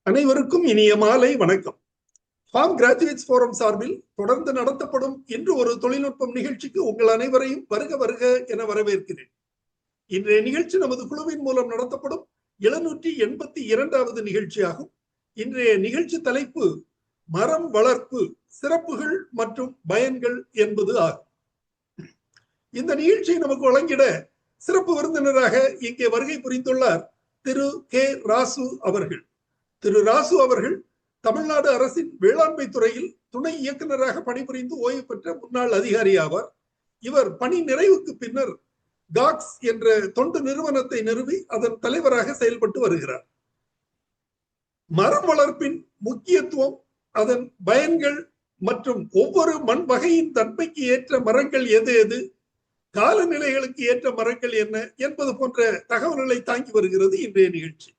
அனைவருக்கும் இனிய மாலை வணக்கம். ஃபார்ம் கிராஜுவேட்ஸ் ஃபோரம் சார்பில் தொடர்ந்து நடத்தப்படும் இன்று ஒரு தொழில்நுட்பம் நிகழ்ச்சிக்கு உங்கள் அனைவரையும் வருக வருக என வரவேற்கிறேன். இன்றைய நிகழ்ச்சி நமது குழுவின் மூலம் நடத்தப்படும் 782வது நிகழ்ச்சியாகும். இன்றைய நிகழ்ச்சி தலைப்பு மரம் வளர்ப்பு சிறப்புகள் மற்றும் பயன்கள் என்பது ஆகும். இந்த நிகழ்ச்சியை நமக்கு வழங்கிட சிறப்பு விருந்தினராக இங்கே வருகை புரிந்துள்ளார் திரு கே ராசு அவர்கள். திரு ராசு அவர்கள் தமிழ்நாடு அரசின் வேளாண்மை துறையில் துணை இயக்குநராக பணிபுரிந்து ஓய்வு பெற்ற முன்னாள் அதிகாரி ஆவார். இவர் பணி நிறைவுக்கு பின்னர் காக்ஸ் என்ற தொண்டு நிறுவனத்தை நிறுவி அதன் தலைவராக செயல்பட்டு வருகிறார். மரம் வளர்ப்பின் முக்கியத்துவம், அதன் பயன்கள் மற்றும் ஒவ்வொரு மண் வகையின் தன்மைக்கு ஏற்ற மரங்கள் எது எது, காலநிலைகளுக்கு ஏற்ற மரங்கள் என்ன என்பது போன்ற தகவல்களை தாங்கி வருகிறது இன்றைய நிகழ்ச்சி.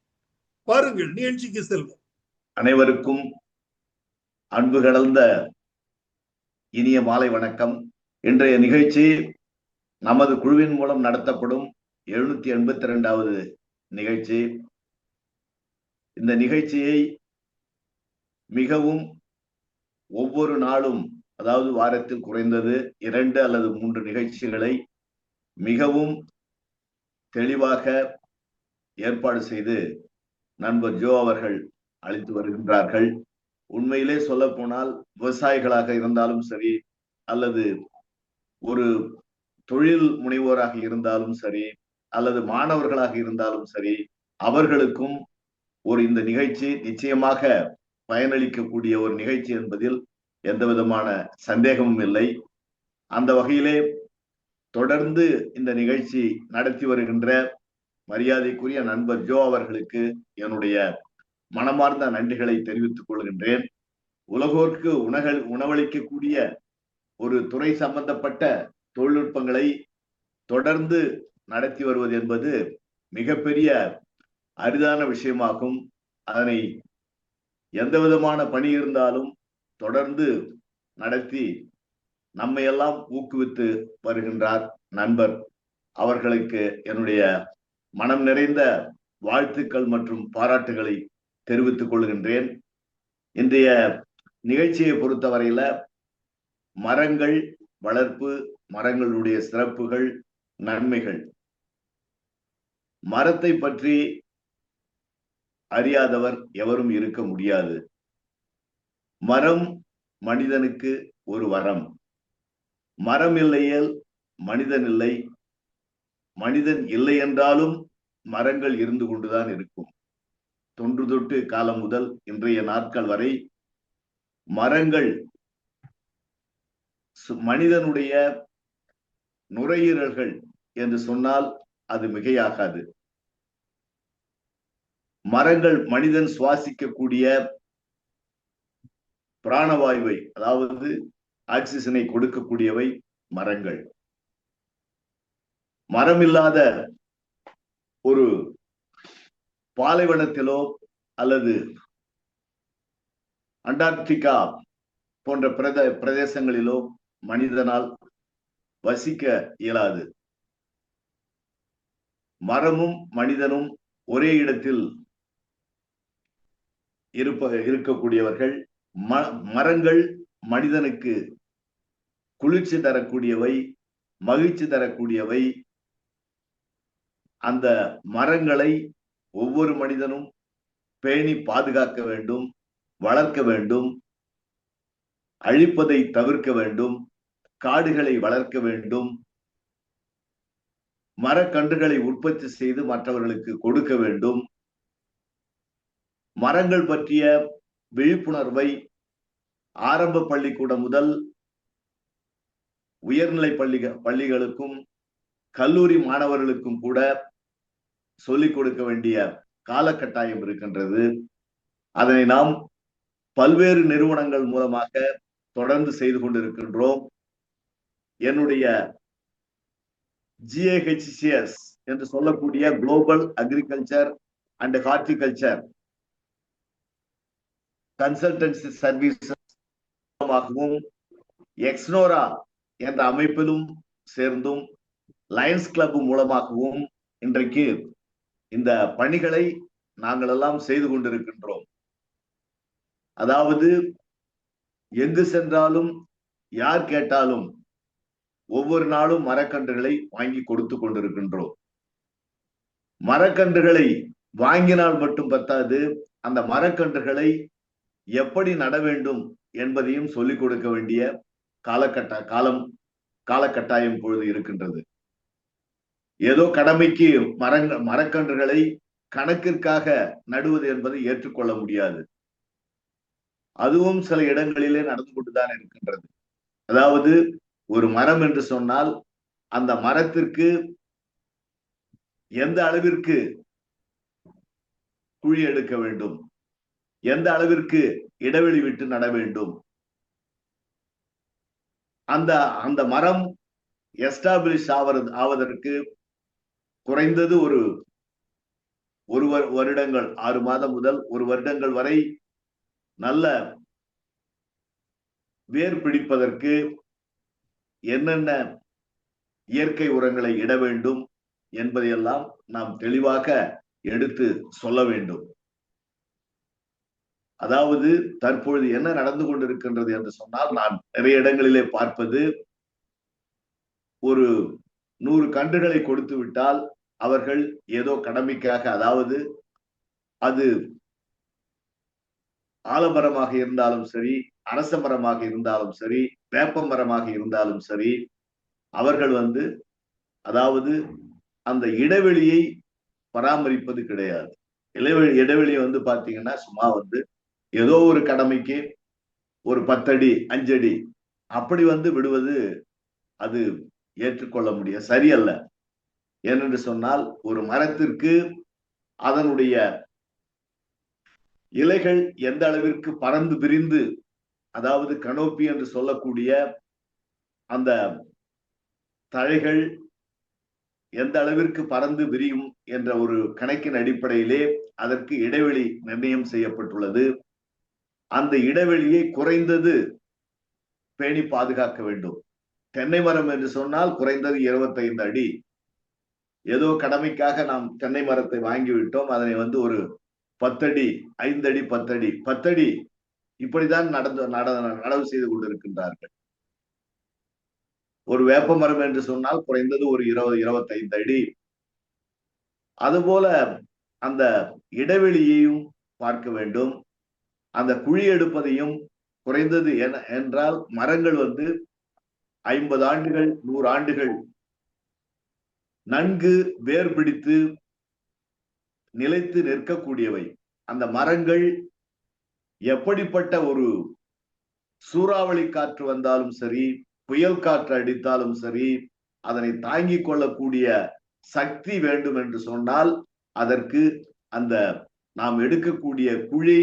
பாருங்கள், நிகழ்ச்சிக்கு செல்வோம். அனைவருக்கும் அன்பு கலந்த இனிய மாலை வணக்கம். இன்றைய நிகழ்ச்சி நமது குழுவின் மூலம் நடத்தப்படும் 782வது நிகழ்ச்சி. இந்த நிகழ்ச்சியை மிகவும் ஒவ்வொரு நாளும், அதாவது வாரத்தில் குறைந்தது 2 அல்லது 3 நிகழ்ச்சிகளை மிகவும் தெளிவாக ஏற்பாடு செய்து நண்பர் ஜோ அவர்கள் அளித்து வருகின்றார்கள். உண்மையிலே சொல்ல போனால் விவசாயிகளாக இருந்தாலும் சரி, அல்லது ஒரு தொழில் முனைவோராக இருந்தாலும் சரி, அல்லது மாணவர்களாக இருந்தாலும் சரி, அவர்களுக்கும் இந்த நிகழ்ச்சி நிச்சயமாக பயனளிக்கக்கூடிய ஒரு நிகழ்ச்சி என்பதில் எந்த விதமான சந்தேகமும் இல்லை. அந்த வகையிலே தொடர்ந்து இந்த நிகழ்ச்சி நடத்தி வருகின்ற மரியாதைக்குரிய நண்பர் ஜோ அவர்களுக்கு என்னுடைய மனமார்ந்த நன்றிகளை தெரிவித்துக் கொள்கின்றேன். உலகோருக்கு உணவளிக்கக்கூடிய ஒரு துறை சம்பந்தப்பட்ட தொழில்நுட்பங்களை தொடர்ந்து நடத்தி வருவது என்பது மிகப்பெரிய அரிதான விஷயமாகும். அதனை எந்த விதமான பணி இருந்தாலும் தொடர்ந்து நடத்தி நம்மையெல்லாம் ஊக்குவித்து வருகின்றார் நண்பர் அவர்களுக்கு என்னுடைய மனம் நிறைந்த வாழ்த்துக்கள் மற்றும் பாராட்டுகளை தெரிவித்துக் கொள்கின்றேன். இன்றைய நிகழ்ச்சியை பொறுத்தவரையில மரங்கள் வளர்ப்பு, மரங்களுடைய சிறப்புகள், நன்மைகள், மரத்தை பற்றி அறியாதவர் எவரும் இருக்க முடியாது. மரம் மனிதனுக்கு ஒரு வரம். மரம் இல்லையேல் மனிதன் இல்லை, மனிதன் இல்லை என்றாலும் மரங்கள் இருந்து கொண்டுதான் இருக்கும். தொன்று தொட்டு காலம் முதல் இன்றைய நாட்கள் வரை மரங்கள் மனிதனுடைய நுரையீரல்கள் என்று சொன்னால் அது மிகையாகாது. மரங்கள் மனிதன் சுவாசிக்கக்கூடிய பிராணவாயுவை, அதாவது ஆக்சிஜனை கொடுக்கக்கூடியவை மரங்கள். மரம் இல்லாத ஒரு பாலைவனத்திலோ அல்லது அண்டார்டிகா போன்ற பிரதேசங்களிலோ மனிதனால் வசிக்க இயலாது. மரமும் மனிதனும் ஒரே இடத்தில் இருக்கக்கூடியவர்கள். மரங்கள் மனிதனுக்கு குளிர்ச்சி தரக்கூடியவை, மகிழ்ச்சி தரக்கூடியவை. அந்த மரங்களை ஒவ்வொரு மனிதனும் பேணி பாதுகாக்க வேண்டும், வளர்க்க வேண்டும், அழிப்பதை தவிர்க்க வேண்டும், காடுகளை வளர்க்க வேண்டும், மரக்கன்றுகளை உற்பத்தி செய்து மற்றவர்களுக்கு கொடுக்க வேண்டும். மரங்கள் பற்றிய விழிப்புணர்வை ஆரம்ப பள்ளிக்கூடம் முதல் உயர்நிலை பள்ளிகளுக்கும் கல்லூரி மாணவர்களுக்கும் கூட சொல்லிக் கொடுக்க வேண்டிய காலகட்டாயம் இருக்கின்றது. அதனை நாம் பல்வேறு நிறுவனங்கள் மூலமாக தொடர்ந்து செய்து கொண்டிருக்கின்றோம். என்னுடைய GAHCS என்று சொல்லக்கூடிய global agriculture and horticulture consultancy services மூலமாகவும், எக்ஸ்னோரா என்ற அமைப்பிலும் சேர்ந்தும், லயன்ஸ் கிளப் மூலமாகவும் இன்றைக்கு இந்த பணிகளை நாங்கள் எல்லாம் செய்து கொண்டிருக்கின்றோம். அதாவது எங்கு சென்றாலும் யார் கேட்டாலும் ஒவ்வொரு நாளும் மரக்கன்றுகளை வாங்கி கொடுத்து கொண்டிருக்கின்றோம். மரக்கன்றுகளை வாங்கினால் மட்டும் பத்தாது, அந்த மரக்கன்றுகளை எப்படி நட வேண்டும் என்பதையும் சொல்லிக் கொடுக்க வேண்டிய காலகட்டாயம் பொழுது இருக்கின்றது. ஏதோ கடமைக்கு மரக்கன்றுகளை கணக்கிற்காக நடுவது என்பதை ஏற்றுக்கொள்ள முடியாது. அதுவும் சில இடங்களிலே நடந்து கொண்டுதான் இருக்கின்றது. அதாவது ஒரு மரம் என்று சொன்னால் அந்த மரத்திற்கு எந்த அளவிற்கு குழி எடுக்க வேண்டும், எந்த அளவிற்கு இடைவெளி விட்டு நட வேண்டும், அந்த மரம் எஸ்டாபிளிஷ் ஆவதற்கு குறைந்தது ஒரு வருடங்கள், 6 மாதம் முதல் 1 வருடங்கள் வரை நல்ல வேர் பிடிப்பதற்கு என்னென்ன இயற்கை உரங்களை இட வேண்டும் என்பதையெல்லாம் நாம் தெளிவாக எடுத்து சொல்ல வேண்டும். அதாவது தற்பொழுது என்ன நடந்து கொண்டிருக்கின்றது என்று சொன்னால், நான் நிறைய இடங்களிலே பார்ப்பது, ஒரு 100 கன்றுகளை கொடுத்து விட்டால் அவர்கள் ஏதோ கடமைக்காக, அதாவது அது ஆலமரமாக இருந்தாலும் சரி, அரச மரமாக இருந்தாலும் சரி, வேப்ப மரமாக இருந்தாலும் சரி, அவர்கள் அதாவது அந்த இடைவெளியை பராமரிப்பது கிடையாது. இடைவெளி பாத்தீங்கன்னா சும்மா ஏதோ ஒரு கடமைக்கு ஒரு 10 அடி 5 அடி அப்படி விடுவது அது ஏற்றுக்கொள்ள முடியாது, சரியல்ல. ஏனென்று சொன்னால் ஒரு மரத்திற்கு அதனுடைய இலைகள் எந்த அளவிற்கு பறந்து விரிந்து, அதாவது கனோப்பி என்று சொல்லக்கூடிய அந்த தழைகள் எந்த அளவிற்கு பறந்து விரியும் என்ற ஒரு கணக்கின் அடிப்படையிலே அதற்கு இடைவெளி நிர்ணயம் செய்யப்பட்டுள்ளது. அந்த இடைவெளியை குறைந்தது பேணி பாதுகாக்க வேண்டும். தென்னை மரம் என்று சொன்னால் குறைந்தது 25 அடி. ஏதோ கடமைக்காக நாம் தென்னை மரத்தை வாங்கிவிட்டோம், அதனை ஒரு 10 அடி 5 அடி 10 அடி 10 அடி இப்படிதான் நடவு செய்து கொண்டிருக்கின்றார்கள். ஒரு வேப்ப மரம் என்று சொன்னால் குறைந்தது ஒரு 20-25 அடி. அதுபோல அந்த இடைவெளியையும் பார்க்க வேண்டும். அந்த குழி எடுப்பதையும் குறைந்தது என்றால் மரங்கள் 50 ஆண்டுகள் 100 ஆண்டுகள் நன்கு வேர் பிடித்து நிலைத்து நிற்கக்கூடியவை. அந்த மரங்கள் எப்படிப்பட்ட ஒரு சூறாவளி காற்று வந்தாலும் சரி, புயல் காற்று அடித்தாலும் சரி, அதனை தாங்கிக் கொள்ளக்கூடிய சக்தி வேண்டும் என்று சொன்னால் அதற்கு அந்த நாம் எடுக்கக்கூடிய குழி,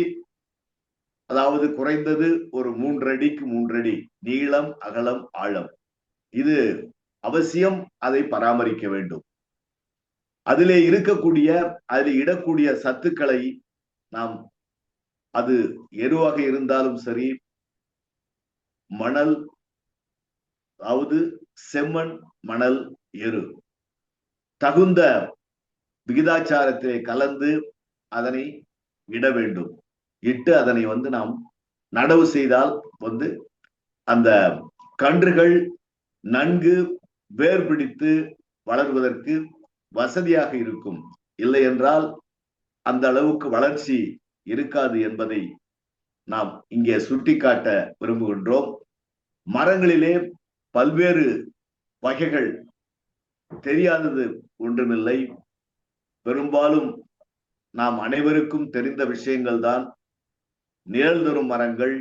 அதாவது குறைந்தது ஒரு 3 அடிக்கு 3 அடி நீளம், அகலம், ஆழம். இது அவசியம், அதை பராமரிக்க வேண்டும். அதிலே அதில் இடக்கூடிய சத்துக்களை நாம், அது எருவாக இருந்தாலும் சரி, மணல், அதாவது செம்மண், மணல், எரு தகுந்த விகிதாச்சாரத்திலே கலந்து அதனை இட வேண்டும். இட்டு அதனை நாம் நடவு செய்தால் அந்த கன்றுகள் நன்கு வேர் பிடித்து வளர்வதற்கு வசதியாக இருக்கும். இல்லை என்றால் அந்த அளவுக்கு வளர்ச்சி இருக்காது என்பதை நாம் இங்கே சுட்டிக்காட்ட விரும்புகின்றோம். மரங்களிலே பல்வேறு வகைகள் தெரியாதது ஒன்றுமில்லை. பெரும்பாலும் நாம் அனைவருக்கும் தெரிந்த விஷயங்கள் தான். நிழல் தரும் மரங்கள்,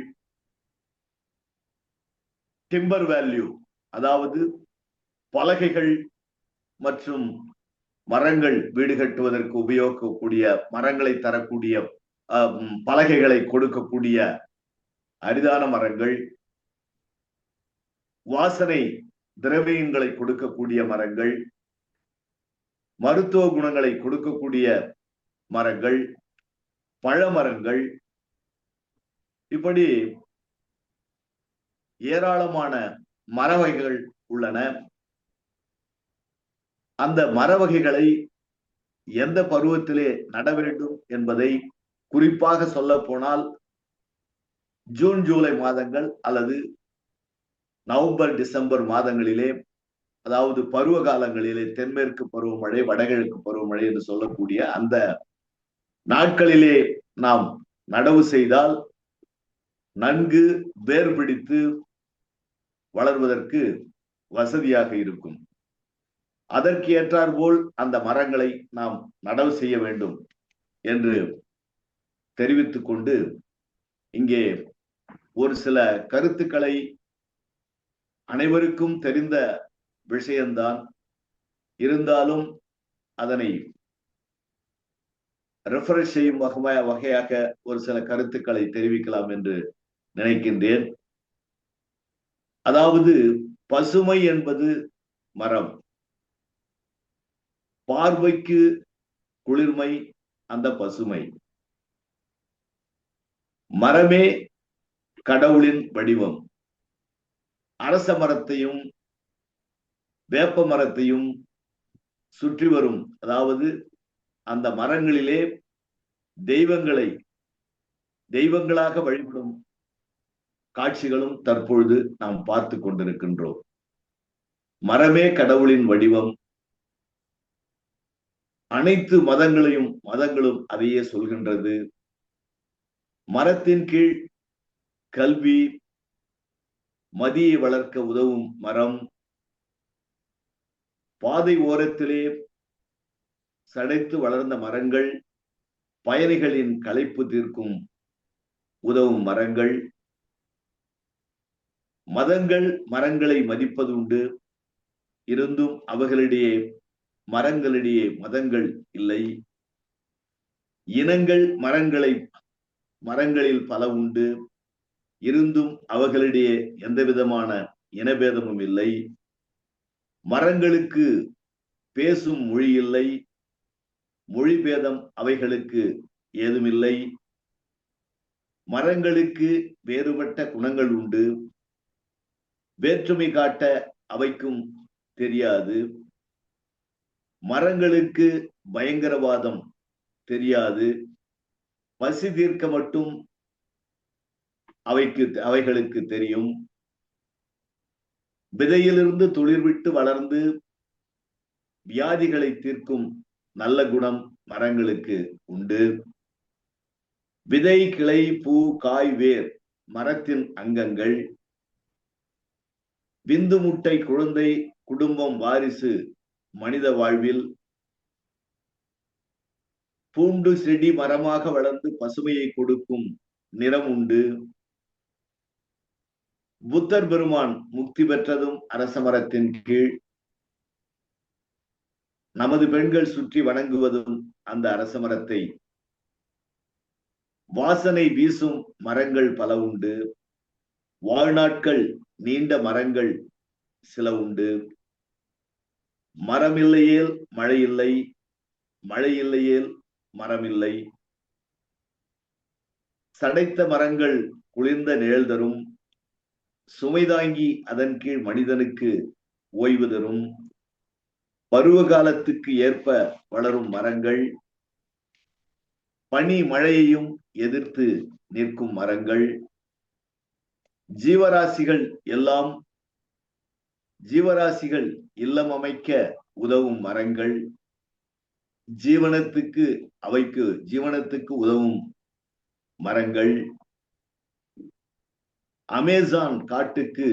டிம்பர் வேல்யூ, அதாவது பலகைகள் மற்றும் மரங்கள் வீடு கட்டுவதற்கு உபயோகிக்கக்கூடிய மரங்களை தரக்கூடிய பலகைகளை கொடுக்கக்கூடிய அரிதான மரங்கள், வாசனை திரவியங்களை கொடுக்கக்கூடிய மரங்கள், மருத்துவ குணங்களை கொடுக்கக்கூடிய மரங்கள், பழமரங்கள், இப்படி ஏராளமான மர வகைகள் உள்ளன. அந்த மர வகைகளை எந்த பருவத்திலே நட வேண்டும் என்பதை குறிப்பாக சொல்ல போனால் ஜூன் ஜூலை மாதங்கள் அல்லது நவம்பர் டிசம்பர் மாதங்களிலே, அதாவது பருவ காலங்களிலே, தென்மேற்கு பருவமழை, வடகிழக்கு பருவமழை என்று சொல்லக்கூடிய அந்த நாட்களிலே நாம் நடவு செய்தால் நன்கு வேர் பிடித்து வளர்வதற்கு வசதியாக இருக்கும். அதற்கு ஏற்றாற்போல் அந்த மரங்களை நாம் நடவு செய்ய வேண்டும் என்று தெரிவித்துக் கொண்டு இங்கே ஒரு சில கருத்துக்களை, அனைவருக்கும் தெரிந்த விஷயம்தான், இருந்தாலும் அதனை ரெஃபரன்ஸ் செய்யும் வகையாக ஒரு சில கருத்துக்களை தெரிவிக்கலாம் என்று நினைக்கின்றேன். அதாவது பசுமை என்பது மரம், பார்வைக்கு குளிர்மை அந்த பசுமை. மரமே கடவுளின் வடிவம். அரச மரத்தையும் வேப்ப மரத்தையும் சுற்றி வரும், அதாவது அந்த மரங்களிலே தெய்வங்களாக வழிபடும் காட்சிகளும் தற்பொழுது நாம் பார்த்து கொண்டிருக்கின்றோம். மரமே கடவுளின் வடிவம். அனைத்து மதங்களும் அதையே சொல்கின்றது. மரத்தின் கீழ் கல்வி, மதியை வளர்க்க உதவும் மரம், பாதை ஓரத்திலே சடைத்து வளர்ந்த மரங்கள், பயணிகளின் களைப்பு தீர்க்கும் உதவும் மரங்கள். மதங்கள் மரங்களை மதிப்பதுண்டு, இருந்தும் மரங்களிடையே மதங்கள் இல்லை. இனங்கள் மரங்களில் பல உண்டு, இருந்தும் அவர்களிடையே எந்த விதமான இனபேதமும் இல்லை. மரங்களுக்கு பேசும் மொழி இல்லை, மொழி பேதம் அவைகளுக்கு ஏதுமில்லை. மரங்களுக்கு வேறுபட்ட குணங்கள் உண்டு, வேற்றுமை காட்ட அவைக்கும் தெரியாது. மரங்களுக்கு பயங்கரவாதம் தெரியாது, பசி தீர்க்க மட்டும் அவைகளுக்கு தெரியும். விதையிலிருந்து துளிர்விட்டு வளர்ந்து வியாதிகளை தீர்க்கும் நல்ல குணம் மரங்களுக்கு உண்டு. விதை, கிளை, பூ, காய், வேர் மரத்தின் அங்கங்கள். விந்து, முட்டை, குழந்தை, குடும்பம், வாரிசு மனித வாழ்வில். பூண்டு செடி மரமாக வளர்ந்து பசுமையை கொடுக்கும் நிறம் உண்டு. புத்தர் பெருமான் முக்தி பெற்றதும் அரச மரத்தின் கீழ். நமது பெண்கள் சுற்றி வணங்குவதும் அந்த அரச மரத்தை. வாசனை வீசும் மரங்கள் பல உண்டு. வாழ்நாட்கள் நீண்ட மரங்கள் சில உண்டு. மரம் இல்லையேல் மழை இல்லை, மழை இல்லையேல் மரம் இல்லை. சடைத்த மரங்கள் குளிர்ந்த நிழல் தரும், சுமை தாங்கி அதன் கீழ் மனிதனுக்கு ஓய்வு தரும். பருவ காலத்துக்கு ஏற்ப வளரும் மரங்கள், பனி மழையையும் எதிர்த்து நிற்கும் மரங்கள். ஜீவராசிகள் இல்லம் அமைக்க உதவும் மரங்கள், ஜீவனத்துக்கு உதவும் மரங்கள். அமேசான் காட்டுக்கு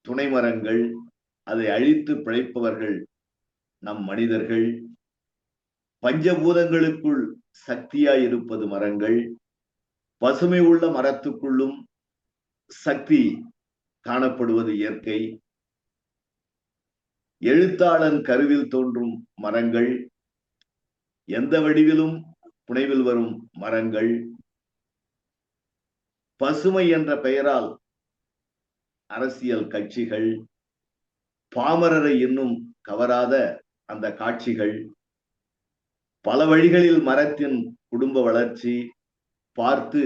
துணை மரங்கள், அதை அழித்து பிழைப்பவர்கள் நம் மனிதர்கள். பஞ்சபூதங்களுக்குள் சக்தியாய் இருப்பது மரங்கள். பசுமை உள்ள மரத்துக்குள்ளும் சக்தி காணப்படுவது இயற்கை. எழுத்தாளன் கருவில் தோன்றும் மரங்கள், எந்த வடிவிலும் புனைவில் வரும் மரங்கள். பசுமை என்ற பெயரால் அரசியல் கட்சிகள், பாமரரை இன்னும் கவராத அந்த காட்சிகள். பல வழிகளில் மரத்தின் குடும்ப வளர்ச்சி பார்த்து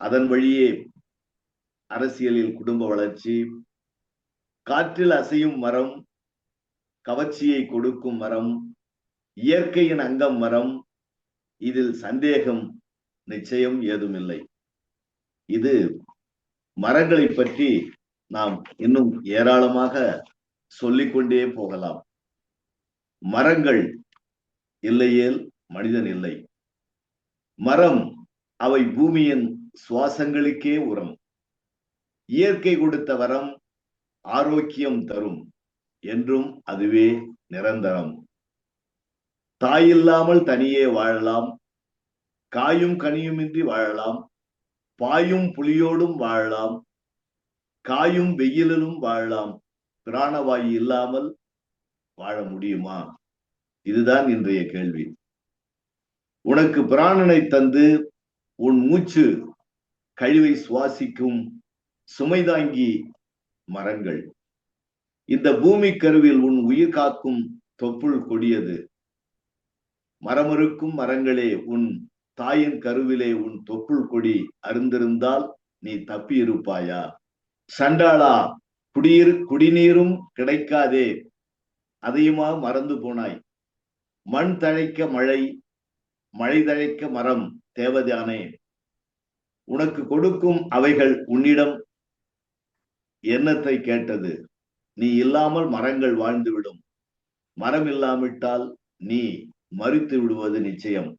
அதன் வழியே அரசியலில் குடும்ப வளர்ச்சி. காற்றில் அசையும் மரம், கவர்ச்சியை கொடுக்கும் மரம், இயற்கையின் அங்கம் மரம். இதில் சந்தேகம் நிச்சயம் ஏதுமில்லை. இது மரங்களை பற்றி நாம் இன்னும் ஏராளமாக சொல்லிக்கொண்டே போகலாம். மரங்கள் இல்லையேல் மனிதன் இல்லை. மரம் அவை பூமியின் சுவாசங்களுக்கே உரம். இயற்கை கொடுத்த வரம் ஆரோக்கியம் தரும், என்றும் அதுவே நிரந்தரம். தாயில்லாமல் தனியே வாழலாம், காயும் கனியுமின்றி வாழலாம், பாயும் புலியோடும் வாழலாம், காயும் வெயிலிலும் வாழலாம், பிராணவாயு இல்லாமல் வாழ முடியுமா? இதுதான் இன்றைய கேள்வி. உனக்கு பிராணனை தந்து உன் மூச்சு கழிவை சுவாசிக்கும் சுமைதாங்கி மரங்கள். இந்த பூமி கருவில் உன் உயிர் காக்கும் தொப்புள் கொடியது. மரமறுக்கும் மரங்களே, உன் தாயின் கருவிலே உன் தொப்புள் கொடி அருந்திருந்தால் நீ தப்பி இருப்பாயா? சண்டாளா, குடிநீரும் கிடைக்காதே, அதையுமா மறந்து போனாய்? மண் தழைக்க மழை, மழை தழைக்க மரம் தேவதானே? உனக்கு கொடுக்கும் அவைகள் உன்னிடம் என்னத்தை கேட்டது? நீ இல்லாமல் மரங்கள் வாழ்ந்துவிடும். மரம் இல்லாவிட்டால் நீ மரித்து விடுவது நிச்சயம்.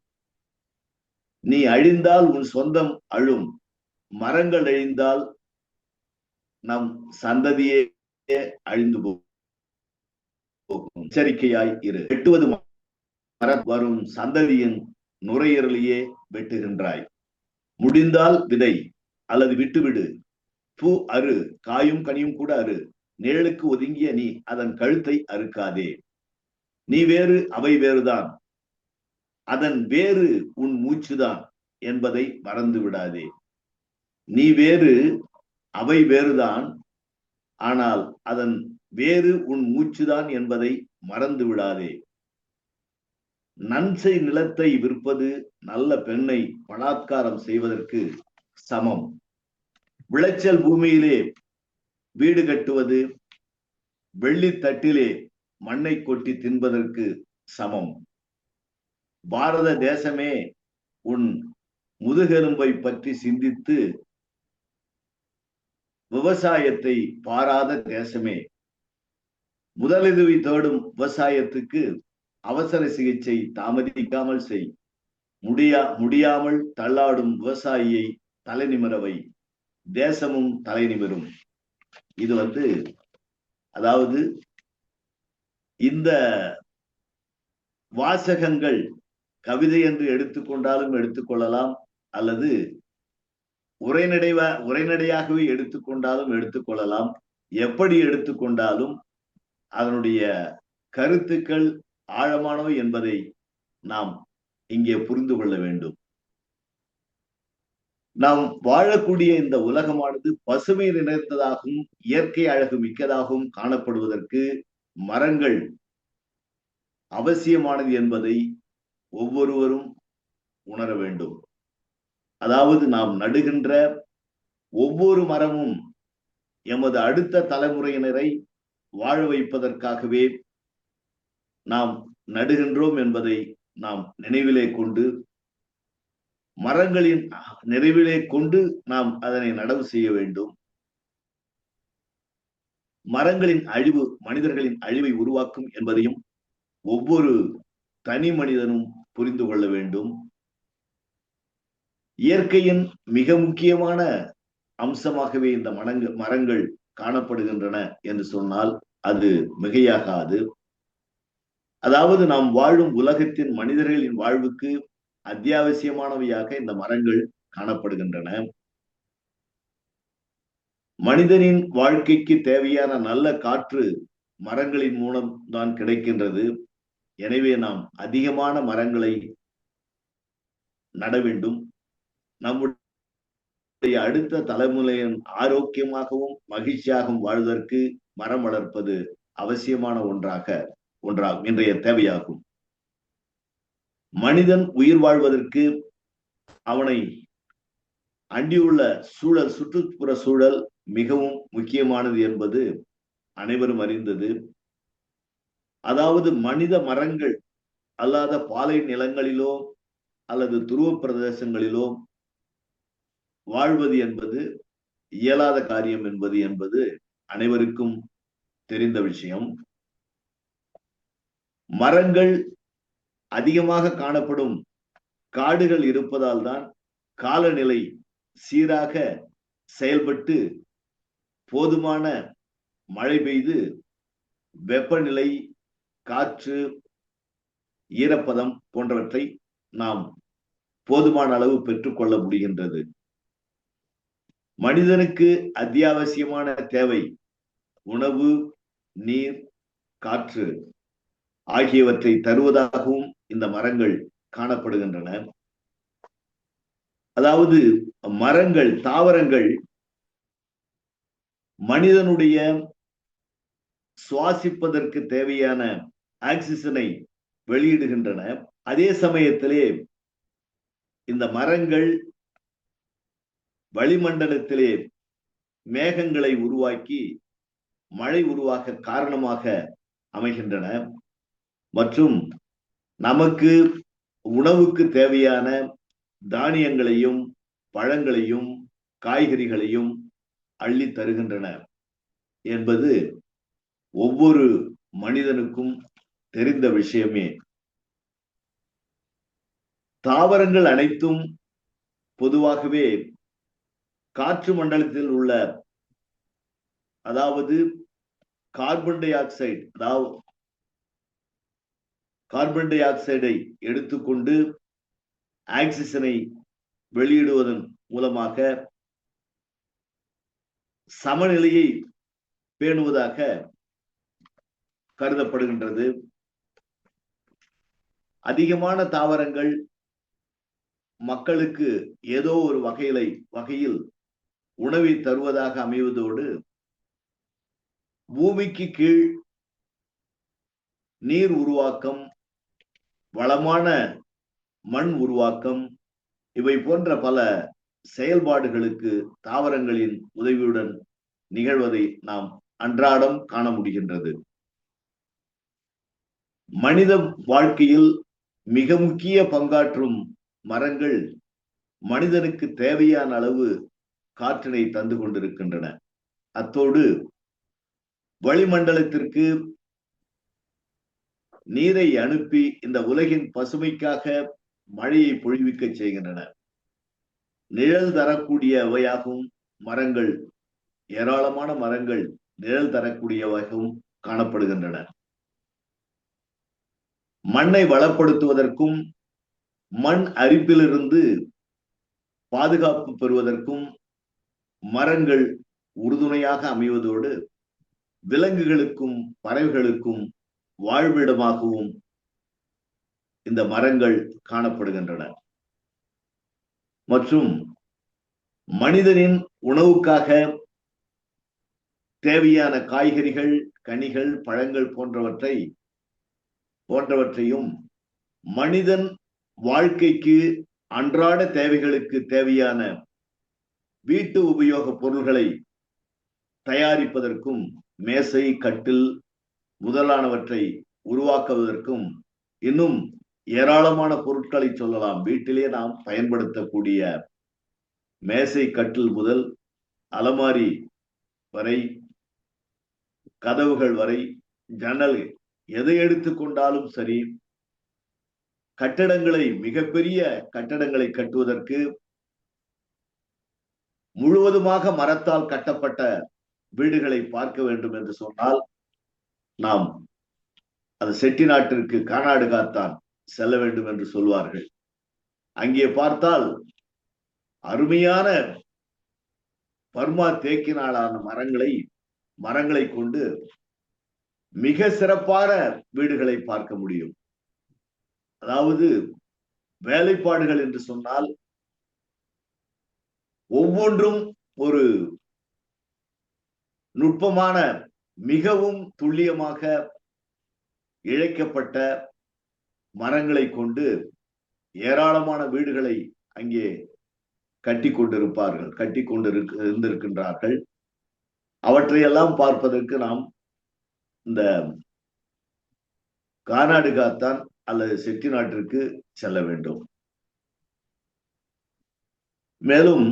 நீ அழிந்தால் உன் சொந்தம் அழும். மரங்கள் அழிந்தால் நம் சந்ததியே அழிந்து போகும். எச்சரிக்கையாய் இரு. வெட்டுவது வரும் சந்ததியின் நுரையீரலையே வெட்டுகின்றாய். முடிந்தால் விதை அல்லது விட்டுவிடு. பூ அறு, காயும் கனியும் கூட அறு. நிழலுக்கு ஒதுங்கிய நீ அதன் கழுத்தை அறுக்காதே. நீ வேறு, அவை வேறுதான். அதன் வேறு உன் மூச்சுதான் என்பதை மறந்து விடாதே. நீ வேறு, அவை வேறுதான், ஆனால் அதன் வேறு உன் மூச்சுதான் என்பதை மறந்து விடாதே. நன்சை நிலத்தை விற்பது நல்ல பெண்ணை பலாத்காரம் செய்வதற்கு சமம். விளைச்சல் பூமியிலே வீடு கட்டுவது வெள்ளி தட்டிலே மண்ணை கொட்டி தின்பதற்கு சமம். பாரத தேசமே, உன் முதுகெலும்பை பற்றி சிந்தித்து விவசாயத்தை பாராத தேசமே. முதலுதவி தேடும் விவசாயத்துக்கு அவசர சிகிச்சை தாமதிக்காமல் செய். முடியாமல் தள்ளாடும் விவசாயியை தலை நிமிரவை, தேசமும் தலை நிமிரும். இது அதாவது இந்த வாசகங்கள் கவிதை என்று எடுத்துக்கொண்டாலும் எடுத்துக்கொள்ளலாம், அல்லது உரைநடையாகவே எடுத்துக்கொண்டாலும் எடுத்துக்கொள்ளலாம். எப்படி எடுத்துக்கொண்டாலும் அதனுடைய கருத்துக்கள் ஆழமானவை என்பதை நாம் இங்கே புரிந்து கொள்ள வேண்டும். நாம் வாழக்கூடிய இந்த உலகமானது பசுமை நிறைந்ததாகவும் இயற்கை அழகு மிக்கதாகவும் காணப்படுவதற்கு மரங்கள் அவசியமானது என்பதை ஒவ்வொருவரும் உணர வேண்டும். அதாவது நாம் நடுகின்ற ஒவ்வொரு மரமும் எமது அடுத்த தலைமுறையினரை வாழ வைப்பதற்காகவே நாம் நடுகின்றோம் என்பதை நாம் நினைவிலே கொண்டு, மரங்களின் நிறைவிலே கொண்டு நாம் அதனை நடவு செய்ய வேண்டும். மரங்களின் அழிவு மனிதர்களின் அழிவை உருவாக்கும் என்பதையும் ஒவ்வொரு தனி மனிதனும் புரிந்து கொள்ள வேண்டும். இயற்கையின் மிக முக்கியமான அம்சமாகவே இந்த மரங்கள் காணப்படுகின்றன என்று சொன்னால் அது மிகையாகாது. அதாவது நாம் வாழும் உலகத்தின் மனிதர்களின் வாழ்வுக்கு அத்தியாவசியமானவையாக இந்த மரங்கள் காணப்படுகின்றன. மனிதனின் வாழ்க்கைக்கு தேவையான நல்ல காற்று மரங்களின் மூலம் தான் கிடைக்கின்றது. எனவே நாம் அதிகமான மரங்களை நட வேண்டும். நம்முடைய அடுத்த தலைமுறையின் ஆரோக்கியமாகவும் மகிழ்ச்சியாகவும் வாழ்வதற்கு மரம் வளர்ப்பது அவசியமான ஒன்றாகும், இன்றைய தேவையாகும். மனிதன் உயிர் வாழ்வதற்கு அவனை அண்டியுள்ள சூழல், சுற்றுப்புற சூழல் மிகவும் முக்கியமானது என்பது அனைவரும் அறிந்தது. அதாவது மனித மரங்கள் அல்லாத பாலை நிலங்களிலோ அல்லது துருவ பிரதேசங்களிலோ வாழ்வது என்பது இயலாத காரியம் என்பது அனைவருக்கும் தெரிந்த விஷயம். மரங்கள் அதிகமாக காணப்படும் காடுகள் இருப்பதால் தான் காலநிலை சீராக செயல்பட்டு போதுமான மழை பெய்து வெப்பநிலை, காற்று, ஈரப்பதம் போன்றவற்றை நாம் போதுமான அளவு பெற்றுக்கொள்ள முடிகின்றது. மனிதனுக்கு அத்தியாவசியமான தேவை உணவு, நீர், காற்று ஆகியவற்றை தருவதாகவும் இந்த மரங்கள் காணப்படுகின்றன. அதாவது மரங்கள், தாவரங்கள் மனிதனுடைய சுவாசிப்பதற்கு தேவையான ஆக்சிஜனை வெளியிடுகின்றன. அதே சமயத்திலே இந்த மரங்கள் வளிமண்டலத்திலே மேகங்களை உருவாக்கி மழை உருவாக காரணமாக அமைகின்றன. மற்றும் நமக்கு உணவுக்கு தேவையான தானியங்களையும் பழங்களையும் காய்கறிகளையும் அள்ளி தருகின்றன என்பது ஒவ்வொரு மனிதனுக்கும் தெரிந்த விஷயமே. தாவரங்கள் அனைத்தும் பொதுவாகவே காற்று மண்டலத்தில் உள்ள, அதாவது கார்பன் டை ஆக்சைடு, அதாவது கார்பன் டை ஆக்சைடை எடுத்துக்கொண்டு ஆக்சிஜனை வெளியிடுவதன் மூலமாக சமநிலையை பேணுவதாக கருதப்படுகின்றது. அதிகமான தாவரங்கள் மக்களுக்கு ஏதோ ஒரு வகையில் உணவை தருவதாக அமைவதோடு பூமிக்கு கீழ் நீர் உருவாக்கம், வளமான மண் உருவாக்கம், இவை போன்ற பல செயல்பாடுகளுக்கு தாவரங்களின் உதவியுடன் நிகழ்வதை நாம் அன்றாடம் காண முடிகின்றது. மனித வாழ்க்கையில் மிக முக்கிய பங்காற்றும் மரங்கள் மனிதனுக்கு தேவையான அளவு காற்றினை தந்து கொண்டிருக்கின்றன. அத்தோடு வளிமண்டலத்திற்கு நீரை அனுப்பி இந்த உலகின் பசுமைக்காக மழையை பொழிவிக்க செய்கின்றன. நிழல் தரக்கூடியவையாகவும் மரங்கள், ஏராளமான மரங்கள் நிழல் தரக்கூடியவையாகவும் காணப்படுகின்றன. மண்ணை வளப்படுத்துவதற்கும் மண் அரிப்பிலிருந்து பாதுகாப்பு பெறுவதற்கும் மரங்கள் உறுதுணையாக அமைவதோடு விலங்குகளுக்கும் பறவைகளுக்கும் வாழ்விடமாகவும் இந்த மரங்கள் காணப்படுகின்றன. மற்றும் மனிதனின் உணவுக்காக தேவையான காய்கறிகள், கனிகள், பழங்கள் போன்றவற்றையும் மனிதன் வாழ்க்கைக்கு அன்றாட தேவைகளுக்கு தேவையான வீட்டு உபயோக பொருள்களை தயாரிப்பதற்கும், மேசை, கட்டில் முதலானவற்றை உருவாக்குவதற்கும், இன்னும் ஏராளமான பொருட்களை சொல்லலாம். வீட்டிலே நாம் பயன்படுத்தக்கூடிய மேசை, கட்டில் முதல் அலமாரி வரை, கதவுகள் வரை, ஜன்னல், எதை எடுத்துக்கொண்டாலும் சரி, கட்டடங்களை, மிகப்பெரிய கட்டடங்களை கட்டுவதற்கு முழுவதுமாக மரத்தால் கட்டப்பட்ட வீடுகளை பார்க்க வேண்டும் என்று சொன்னால் நாம் அது செட்டிநாட்டிற்கு, கர்நாடகாத்தான் செல்ல வேண்டும் என்று சொல்வார்கள். அங்கே பார்த்தால் அருமையான பர்மா தேக்கினாலான மரங்களை கொண்டு மிக சிறப்பான வீடுகளை பார்க்க முடியும். அதாவது வேலைப்பாடுகள் என்று சொன்னால் ஒவ்வொன்றும் ஒரு நுட்பமான, மிகவும் துல்லியமாக இழைக்கப்பட்ட மரங்களை கொண்டு ஏராளமான வீடுகளை அங்கே கட்டி கொண்டிருக்கின்றார்கள். அவற்றையெல்லாம் பார்ப்பதற்கு நாம் இந்த கர்நாடகாத்தான் அல்லது செட்டிநாட்டிற்கு செல்ல வேண்டும். மேலும்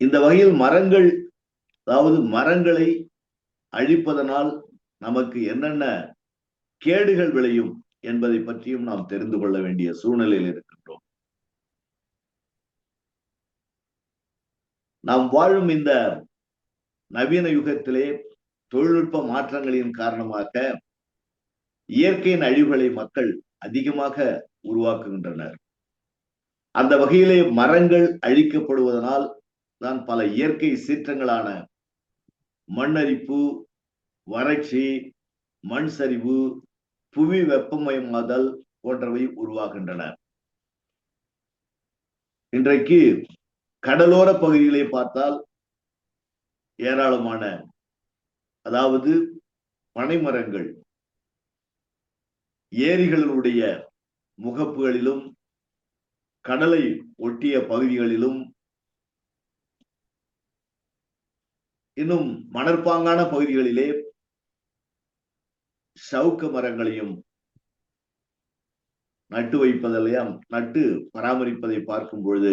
இந்த வகையில் மரங்கள், அதாவது மரங்களை அழிப்பதனால் நமக்கு என்னென்ன கேடுகள் விளையும் என்பதை பற்றியும் நாம் தெரிந்து கொள்ள வேண்டிய சூழ்நிலையில் இருக்கின்றோம். நாம் வாழும் இந்த நவீன யுகத்திலே தொழில்நுட்ப மாற்றங்களின் காரணமாக இயற்கையின் அழிவுகளை மக்கள் அதிகமாக உருவாக்குகின்றனர். அந்த வகையிலே மரங்கள் அழிக்கப்படுவதனால் தான் பல இயற்கை சீற்றங்களான மண்ணரிப்பு, வறட்சி, மண் சரிவு, புவி வெப்பமயமாதல் போன்றவை உருவாகின்றன. இன்றைக்கு கடலோர பகுதிகளை பார்த்தால் ஏராளமான, அதாவது பனைமரங்கள் ஏரிகளுடைய முகப்புகளிலும் கடலை ஒட்டிய பகுதிகளிலும் இன்னும் மணற்பாங்கான பகுதிகளிலே சவுக்கு மரங்களையும் நட்டு வைப்பதெல்லாம், நட்டு பராமரிப்பதை பார்க்கும் பொழுது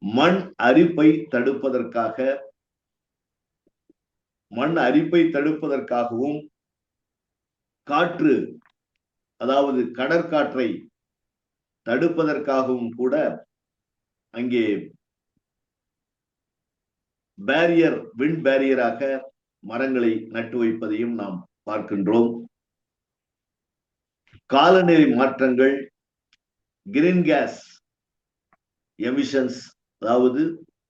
மண் அரிப்பை தடுப்பதற்காகவும் காற்று, அதாவது கடற்காற்றை தடுப்பதற்காகவும் கூட அங்கே விண்ட் பேரியராக மரங்களை நட்டு வைப்பதையும் நாம் பார்க்கின்றோம். காலநிலை மாற்றங்கள், கிரீன் கேஸ் எமிஷன்ஸ், அதாவது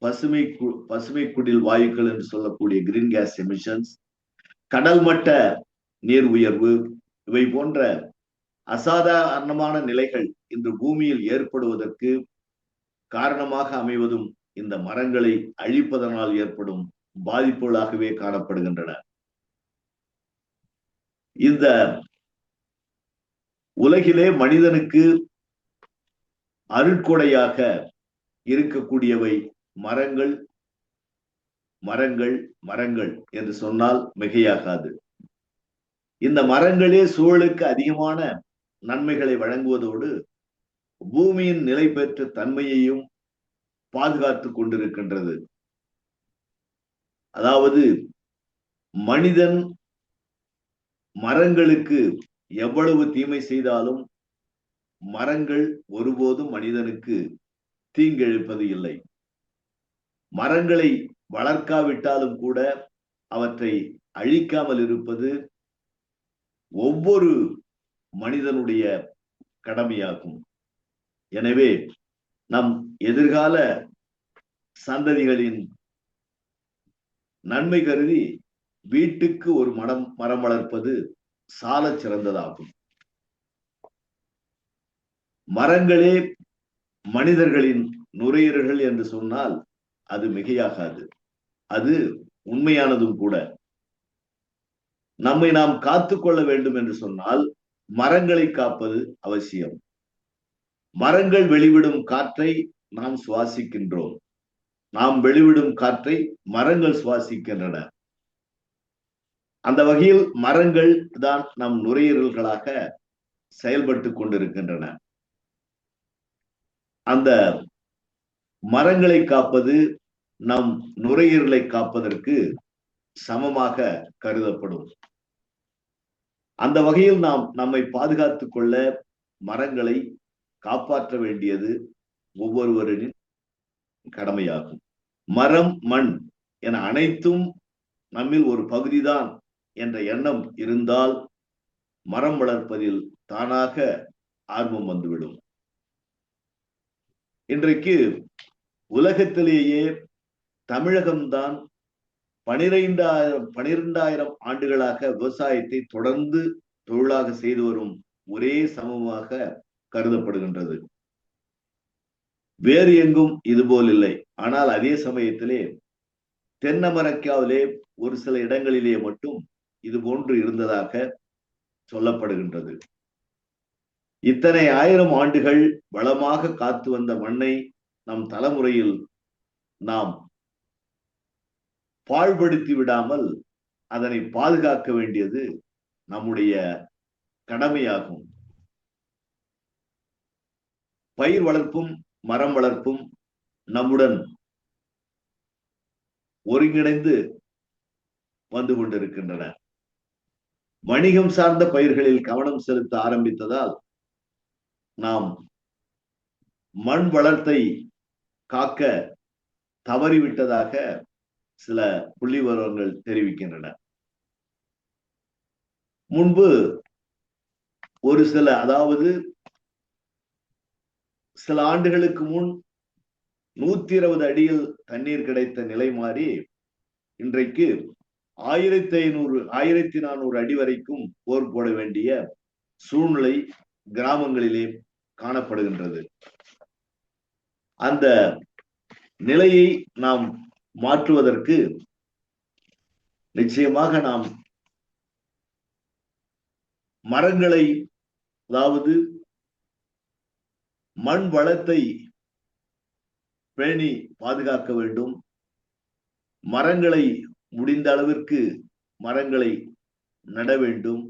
பசுமை குடில் வாயுக்கள் என்று சொல்லக்கூடிய கிரீன் கேஸ் எமிஷன்ஸ், கடல் மட்ட நீர் உயர்வு, இவை போன்ற அசாதாரணமான நிலைகள் இன்று பூமியில் ஏற்படுவதற்கு காரணமாக அமைவதும் இந்த மரங்களை அழிப்பதனால் ஏற்படும் பாதிப்புகளாகவே காணப்படுகின்றன. இந்த உலகிலே மனிதனுக்கு அருட்கொடையாக இருக்கக்கூடியவை மரங்கள், மரங்கள், மரங்கள் என்று சொன்னால் மிகையாகாது. இந்த மரங்களே சூழலுக்கு அதிகமான நன்மைகளை வழங்குவதோடு பூமியின் நிலை பெற்ற தன்மையையும் பாதுகாத்துக் கொண்டிருக்கின்றது. அதாவது மனிதன் மரங்களுக்கு எவ்வளவு தீமை செய்தாலும் மரங்கள் ஒருபோதும் மனிதனுக்கு தீங்கிழைப்பது இல்லை. மரங்களை வளர்க்காவிட்டாலும் கூட அவற்றை அழிக்காமல் இருப்பது ஒவ்வொரு மனிதனுடைய கடமையாகும். எனவே நம் எதிர்கால சந்ததிகளின் நன்மை கருதி வீட்டுக்கு ஒரு மரம் வளர்ப்பது சாலச் சிறந்ததாகும். மரங்களே மனிதர்களின் நுரையீரல்கள் என்று சொன்னால் அது மிகையாகாது. அது உண்மையானதும் கூட. நம்மை நாம் காத்துக்கொள்ள வேண்டும் என்று சொன்னால் மரங்களை காப்பது அவசியம். மரங்கள் வெளிவிடும் காற்றை நாம் சுவாசிக்கின்றோம். நாம் வெளிவிடும் காற்றை மரங்கள் சுவாசிக்கின்றன. அந்த வகையில் மரங்கள் தான் நம் நுரையீரல்களாக செயல்பட்டு கொண்டிருக்கின்றன. அந்த மரங்களை காப்பது நம் நுரையீரலை காப்பதற்கு சமமாக கருதப்படும். அந்த வகையில் நாம் நம்மை பாதுகாத்துக் கொள்ள மரங்களை காப்பாற்ற வேண்டியது ஒவ்வொருவரின் கடமையாகும். மரம், மண் என அனைத்தும் நம்மில் ஒரு பகுதிதான் என்ற எண்ணம் இருந்தால் மரம் வளர்ப்பதில் தானாக ஆர்வம் வந்துவிடும். இன்றைக்கு உலகத்திலேயே தமிழகம்தான் 12,000 ஆண்டுகளாக விவசாயத்தை தொடர்ந்து தொழிலாக செய்து வரும் ஒரே சமூகமாக கருதப்படுகின்றது. வேறு எங்கும் இதுபோல் இல்லை. ஆனால் அதே சமயத்திலே தென் அமெரிக்காவிலே ஒரு சில இடங்களிலே மட்டும் இது போன்று இருந்ததாக சொல்லப்படுகின்றது. இத்தனை 1000 ஆண்டுகள் வளமாக காத்து வந்த மண்ணை நம் தலைமுறையில் நாம் பாழ்படுத்தி விடாமல் அதனை பாதுகாக்க வேண்டியது நம்முடைய கடமையாகும். பயிர் வளர்ப்பும் மரம் வளர்ப்பும் நம்முடன் ஒருங்கிணைந்து வந்து கொண்டிருக்கின்றன. வணிகம் சார்ந்த பயிர்களில் கவனம் செலுத்த ஆரம்பித்ததால் நாம் மண் வளத்தை காக்க தவறிவிட்டதாக சில புள்ளி விவரங்கள் தெரிவிக்கின்றன. முன்பு ஒரு சில ஆண்டுகளுக்கு முன் 120 அடியில் தண்ணீர் கிடைத்த நிலை மாறி இன்றைக்கு 1500 1400 அடி வரைக்கும் போர் போட வேண்டிய சூழ்நிலை கிராமங்களிலே காணப்படுகின்றது. அந்த நிலையை நாம் மாற்றுவதற்கு நிச்சயமாக நாம் மரங்களை, அதாவது மண் வளத்தை பேணி பாதுகாக்க வேண்டும். மரங்களை முடிந்த அளவிற்கு மரங்களை நட வேண்டும்.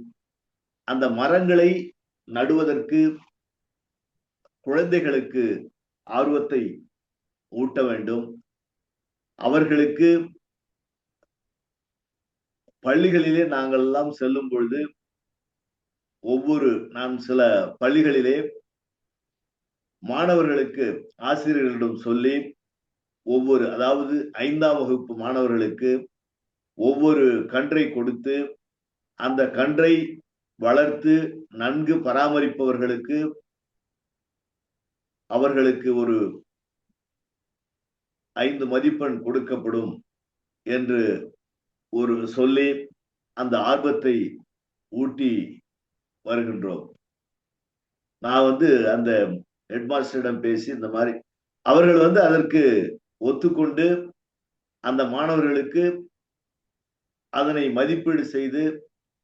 அந்த மரங்களை நடுவதற்கு குழந்தைகளுக்கு ஆர்வத்தை ஊட்ட வேண்டும். அவர்களுக்கு பள்ளிகளிலே நாங்கள் எல்லாம் செல்லும் பொழுது நான் சில பள்ளிகளிலே மாணவர்களுக்கு ஆசிரியர்களிடம் சொல்லி அதாவது 5ஆம் வகுப்பு மாணவர்களுக்கு ஒவ்வொரு கன்றை கொடுத்து அந்த கன்றை வளர்த்து நன்கு பராமரிப்பவர்களுக்கு அவர்களுக்கு ஒரு 5 மதிப்பெண் கொடுக்கப்படும் என்று சொல்லி அந்த ஆர்வத்தை ஊட்டி வருகின்றோம். நான் அந்த ஹெட்மாஸ்டரிடம் பேசி இந்த மாதிரி அவர்கள் அதற்கு ஒத்துக்கொண்டு அந்த மாணவர்களுக்கு அதனை மதிப்பீடு செய்து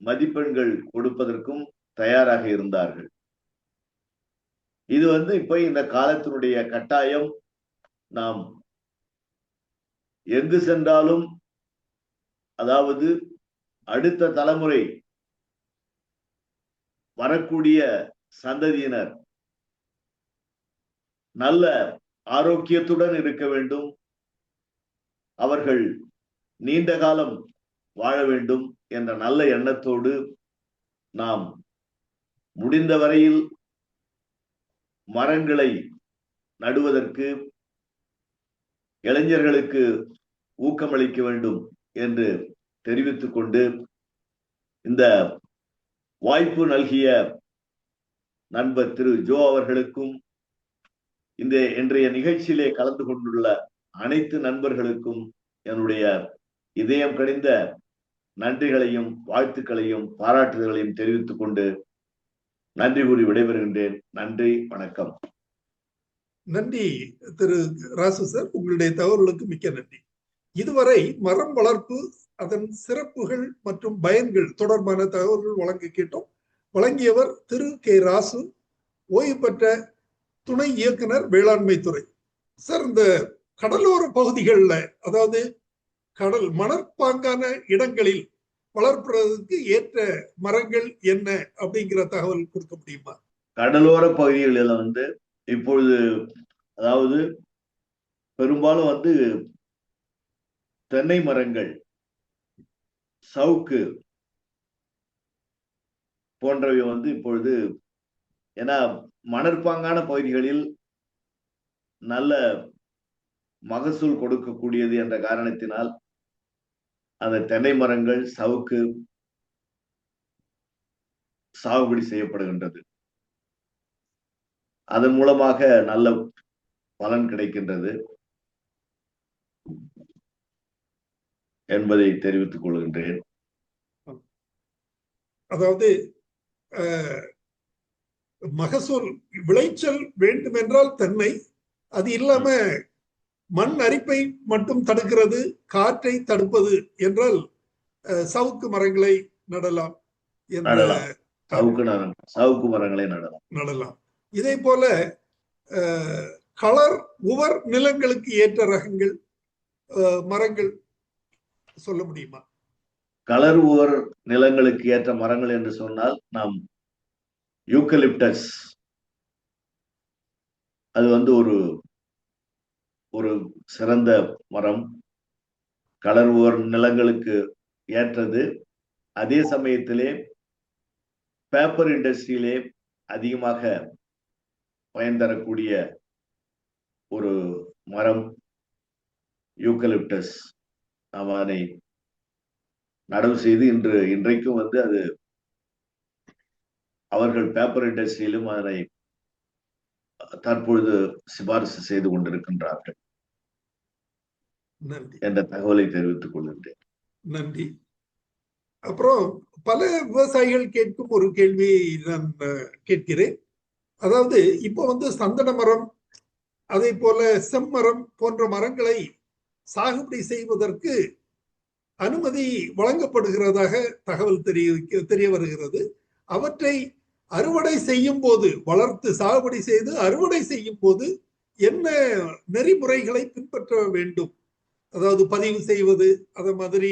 மதிப்பெண்கள் கொடுப்பதற்கும் தயாராக இருந்தார்கள். இது இப்ப இந்த காலத்தினுடைய கட்டாயம். நாம் எங்கு சென்றாலும், அதாவது அடுத்த தலைமுறை வரக்கூடிய சந்ததியினர் நல்ல ஆரோக்கியத்துடன் இருக்க வேண்டும், அவர்கள் நீண்ட காலம் வாழ வேண்டும் என்ற நல்ல எண்ணத்தோடு நாம் முடிந்த வரையில் மரங்களை நடுவதற்கு இளைஞர்களுக்கு ஊக்கமளிக்க வேண்டும் என்று தெரிவித்துக் கொண்டு, இந்த வாய்ப்பு நல்கிய நண்பர் திரு ஜோ அவர்களுக்கும் இந்த இன்றைய நிகழ்ச்சியிலே கலந்து கொண்டுள்ள அனைத்து நண்பர்களுக்கும் என்னுடைய இதயம் கனிந்த நன்றிகளையும் வாழ்த்துக்களையும் பாராட்டுதல்களையும் தெரிவித்துக் கொண்டு நன்றி கூறி விடைபெறுகின்றேன். நன்றி, வணக்கம். நன்றி திரு ராசு சார், உங்களுடைய தகவல்களுக்கு மிக்க நன்றி. இதுவரை மரம் வளர்ப்பு, அதன் சிறப்புகள் மற்றும் பயன்கள் தொடர்பான தகவல்கள் வழங்க கேட்டோம். வழங்கியவர் திரு கே ராசு, ஓய்வு பெற்ற துணை இயக்குனர் வேளாண்மை துறை. சார், இந்த கடலோர பகுதிகளில், அதாவது மணற்பாங்கான இடங்களில் வளர்ப்பதற்கு ஏற்ற மரங்கள் என்ன அப்படிங்கிற தகவல் கொடுக்க முடியுமா? கடலோர பகுதிகளில் இப்பொழுது அதாவது பெரும்பாலும் தென்னை மரங்கள், சவுக்கு போன்றவை இப்பொழுது, ஏன்னா மணற்பாங்கான பகுதிகளில் நல்ல மகசூல் கொடுக்கக்கூடியது என்ற காரணத்தினால் அந்த தென்னை மரங்கள், சவுக்கு சாகுபடி செய்யப்படுகின்றது. அதன் மூலமாக நல்ல பலன் கிடைக்கின்றது என்பதை தெரிவித்துக் கொள்கின்றேன். அதாவது மகசூல் விளைச்சல் வேண்டும் என்றால் தென்னை, அது இல்லாம மண் அரிப்பை மட்டும் தடுக்கிறது, காற்றை தடுப்பது என்றால் சவுக்கு மரங்களை நடலாம். சவுக்கு மரங்களை நடலாம். இதே போல கலர் உவர் நிலங்களுக்கு ஏற்ற ரகங்கள் மரங்கள் சொல்ல முடியுமா? கலர் உவர் நிலங்களுக்கு ஏற்ற மரங்கள் என்று சொன்னால் நாம் யூக்கலிப்டஸ், அது ஒரு ஒரு சிறந்த மரம், கடலோர நிலங்களுக்கு ஏற்றது. அதே சமயத்திலே பேப்பர் இண்டஸ்ட்ரியிலே அதிகமாக பயன் தரக்கூடிய ஒரு மரம் யூக்கலிப்டஸ். நாம் அதனை நடவு செய்து இன்றைக்கும் அது அவர்கள் பேப்பர் இண்டஸ்ட்ரியிலும் அதனை தற்பொழுது சிபாரிசு செய்து கொண்டிருக்கின்றார்கள் என்ற தகவலை தெரிவித்துக் கொள்கின்றேன். நன்றி. அப்புறம் பல விவசாயிகள் கேட்கும் ஒரு கேள்வியை நான் கேட்கிறேன். அதாவது இப்போ சந்தன மரம், அதே போல செம்மரம் போன்ற மரங்களை சாகுபடி செய்வதற்கு அனுமதி வழங்கப்படுகிறதாக தகவல் தெரிய வருகிறது. அவற்றை அறுவடை செய்யும் போது, வளர்த்து சாகுபடி செய்து அறுவடை செய்யும் போது என்ன நெறிமுறைகளை பின்பற்ற வேண்டும்? அதாவது பதிவு செய்வது, அத மாதிரி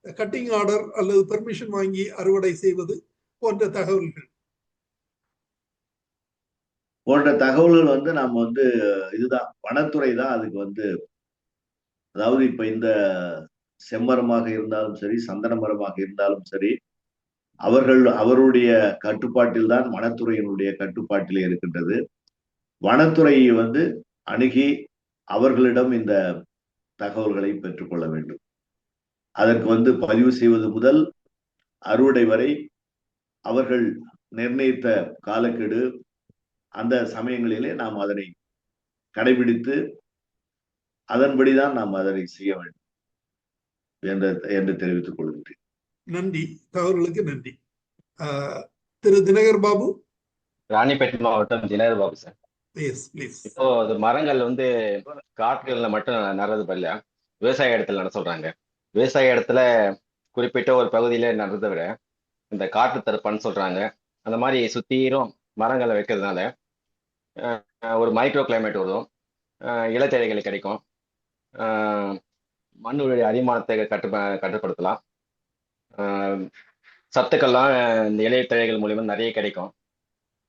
கட்டிங் ஆர்டர் அல்லது பெர்மிஷன் வாங்கி அறுவடை செய்வது போன்ற தகவல்கள் நாம இதுதான், வனத்துறை தான் அதுக்கு அதாவது இப்ப இந்த செம்மரமாக இருந்தாலும் சரி, சந்தன மரமாக இருந்தாலும் சரி, அவருடைய கட்டுப்பாட்டில் தான் வனத்துறையினுடைய கட்டுப்பாட்டிலே இருக்கின்றது. வனத்துறையை அணுகி அவர்களிடம் இந்த தகவல்களை பெற்றுக்கொள்ள வேண்டும். அதற்கு பதிவு செய்வது முதல் அறுவடை வரை அவர்கள் நிர்ணயித்த காலக்கெடு, அந்த சமயங்களிலே நாம் அதனை கடைபிடித்து அதன்படிதான் நாம் அதனை செய்ய வேண்டும் என்று தெரிவித்துக் கொள்கின்றேன். நன்றி, தகவல்களுக்கு நன்றி. திரு தினகர் பாபு. ராணிப்பேட்டை மாவட்டம் தினகர் பாபு சார். இப்போ மரங்கள் காட்டுகள்ல மட்டும் நடுறது பதில விவசாய இடத்துல நட சொல்றாங்க. விவசாய இடத்துல குறிப்பிட்ட ஒரு பகுதியில நடுறதை விட இந்த காட்டு தடுப்பான்னு சொல்றாங்க. அந்த மாதிரி சுத்தீரும் மரங்களை வைக்கிறதுனால ஒரு மைக்ரோ கிளைமேட் வரும், இலத்தழைகள் கிடைக்கும், மண்ணுடைய அரிமானத்தை கட்டுப்படுத்தலாம், சத்துக்கள்லாம் இந்த இலைத்தழைகள் மூலியமா நிறைய கிடைக்கும்.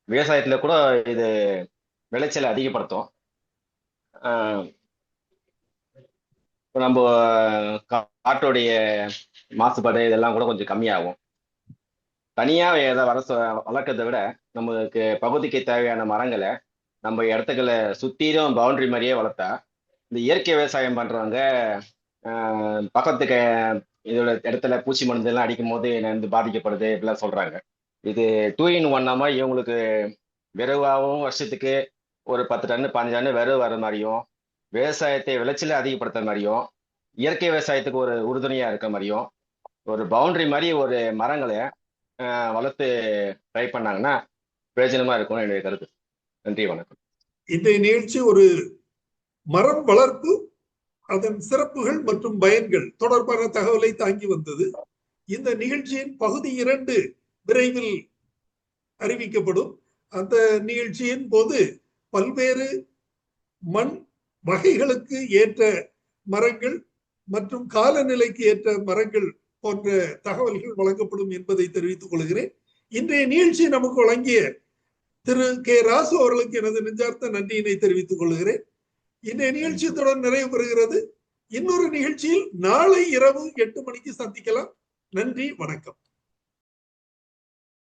விவசாயத்துல கூட இது விளைச்சலை அதிகப்படுத்தும். நம்ம காட்டுடைய மாசுபாடு இதெல்லாம் கூட கொஞ்சம் கம்மியாகும். தனியா எதை வளர்க்கறதை விட நமக்கு பகுதிக்கு தேவையான மரங்களை நம்ம இடத்துக்களை சுத்திரும் பவுண்டரி மாதிரியே வளர்த்தா இந்த இயற்கை விவசாயம் பண்றவங்க பக்கத்துக்கு இதோட இடத்துல பூச்சி மருந்து எல்லாம் அடிக்கும் போது பாதிக்கப்படுது இப்படிலாம் சொல்றாங்க. இது 2-in-1 இவங்களுக்கு விரைவாகவும் வருஷத்துக்கு ஒரு 10 டன் 15 டன் விரைவு வர மாதிரியும், விவசாயத்தை விளைச்சல அதிகப்படுத்துற மாதிரியும், இயற்கை விவசாயத்துக்கு ஒரு உறுதுணையா இருக்க மாதிரியும் ஒரு பவுண்டரி மாதிரி ஒரு மரங்களை வளர்த்து ட்ரை பண்ணாங்கன்னா பிரயோஜனமா இருக்கும் என்னுடைய கருத்து. நன்றி, வணக்கம். இன்றைய நிகழ்ச்சி ஒரு மரம் வளர்ப்பு, அதன் சிறப்புகள் மற்றும் பயன்கள் தொடர்பான தகவலை தாங்கி வந்தது. இந்த நிகழ்ச்சியின் பகுதி 2 விரைவில் அறிவிக்கப்படும். அந்த நிகழ்ச்சியின் போது பல்வேறு மண் வகைகளுக்கு ஏற்ற மரங்கள் மற்றும் காலநிலைக்கு ஏற்ற மரங்கள் போன்ற தகவல்கள் வழங்கப்படும் என்பதை தெரிவித்துக் கொள்கிறேன். இன்றைய நிகழ்ச்சி நமக்கு வழங்கிய திரு கே ராசு அவர்களுக்கு எனது நெஞ்சார்த்த நன்றியினை தெரிவித்துக் கொள்கிறேன். இன்றைய நிகழ்ச்சி தொடர் நிறைவு பெறுகிறது. இன்னொரு நிகழ்ச்சியில் நாளை இரவு 8 மணிக்கு சந்திக்கலாம். நன்றி, வணக்கம்.